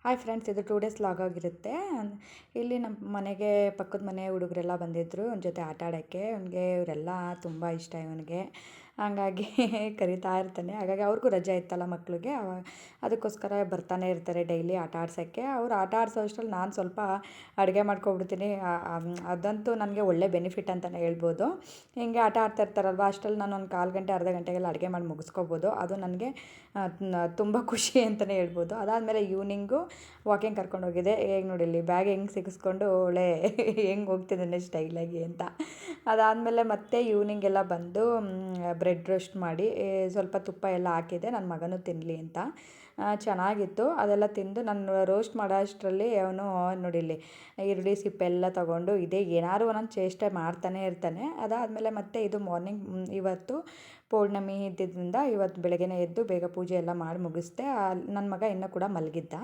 Hi friends, ಇದು 2 days log ಆಗಿರುತ್ತೆ. ಇಲ್ಲಿ ನಮ್ಮ ಮನೆಗೆ ಪಕ್ಕದ ಮನೆ ಹುಡುಗರೆಲ್ಲ ಬಂದಿದ್ದರು ಅವನ ಜೊತೆ ಆಟ ಆಡೋಕ್ಕೆ. ಅವನಿಗೆ ಇವರೆಲ್ಲ ತುಂಬ ಇಷ್ಟ ಇವನಿಗೆ. ಹಂಗಾಗಿ ಕರಿತಾ ಇರ್ತಾನೆ. ಹಾಗಾಗಿ ಅವ್ರಿಗೂ ರಜೆ ಇತ್ತಲ್ಲ ಮಕ್ಕಳಿಗೆ, ಅದಕ್ಕೋಸ್ಕರ ಬರ್ತಾನೆ ಇರ್ತಾರೆ ಡೈಲಿ ಆಟ ಆಡ್ಸೋಕ್ಕೆ. ಅವ್ರು ಆಟ ಆಡಿಸೋ ಅಷ್ಟರಲ್ಲಿ ನಾನು ಸ್ವಲ್ಪ ಅಡುಗೆ ಮಾಡ್ಕೊಬಿಡ್ತೀನಿ. ಅದಂತೂ ನನಗೆ ಒಳ್ಳೆ ಬೆನಿಫಿಟ್ ಅಂತಲೇ ಹೇಳ್ಬೋದು. ಹಿಂಗೆ ಆಟ ಆಡ್ತಾ ಇರ್ತಾರಲ್ವ, ಅಷ್ಟರಲ್ಲಿ ನಾನು ಒಂದು ಕಾಲು ಗಂಟೆ ಅರ್ಧ ಗಂಟೆಗೆಲ್ಲ ಅಡುಗೆ ಮಾಡಿ ಮುಗಿಸ್ಕೋಬೋದು. ಅದು ನನಗೆ ತುಂಬ ಖುಷಿ ಅಂತಲೇ ಹೇಳ್ಬೋದು. ಅದಾದಮೇಲೆ ಈವ್ನಿಂಗು ವಾಕಿಂಗ್ ಕರ್ಕೊಂಡೋಗಿದ್ದೆ. ಹೇಗೆ ನೋಡಿ ಇಲ್ಲಿ ಬ್ಯಾಗ್ ಹೆಂಗೆ ಸಿಗಿಸ್ಕೊಂಡು ಒಳ್ಳೆ ಹೆಂಗೆ ಹೋಗ್ತಿದ್ದಾನೆ ಸ್ಟೈಲಾಗಿ ಅಂತ. ಅದಾದಮೇಲೆ ಮತ್ತೆ ಈವ್ನಿಂಗ್ ಎಲ್ಲ ಬಂದು ಬ್ರೆಡ್ ರೋಸ್ಟ್ ಮಾಡಿ ಸ್ವಲ್ಪ ತುಪ್ಪ ಎಲ್ಲ ಹಾಕಿದ್ದೆ ನನ್ನ ಮಗನೂ ತಿನ್ನಲಿ ಅಂತ. ಚೆನ್ನಾಗಿತ್ತು. ಅದೆಲ್ಲ ತಿಂದು ನಾನು ರೋಸ್ಟ್ ಮಾಡೋ ಅಷ್ಟರಲ್ಲಿ ಅವನು ನೋಡಿ ಇಲ್ಲಿ ಈರುಳ್ಳಿ ಸಿಪ್ಪೆ ಎಲ್ಲ ತೊಗೊಂಡು ಇದೇ ಏನಾದ್ರು ಒಂದೊಂದು ಚೇಷ್ಟೆ ಮಾಡ್ತಾನೆ ಇರ್ತಾನೆ. ಅದಾದಮೇಲೆ ಮತ್ತೆ ಇದು ಮಾರ್ನಿಂಗ್ ಇವತ್ತು ಪೌರ್ಣಮಿ ಇದ್ದಿದ್ದರಿಂದ ಇವತ್ತು ಬೆಳಗ್ಗೆನೇ ಎದ್ದು ಬೇಗ ಪೂಜೆ ಎಲ್ಲ ಮಾಡಿ ಮುಗಿಸ್ದೆ. ನನ್ನ ಮಗ ಇನ್ನೂ ಕೂಡ ಮಲಗಿದ್ದ.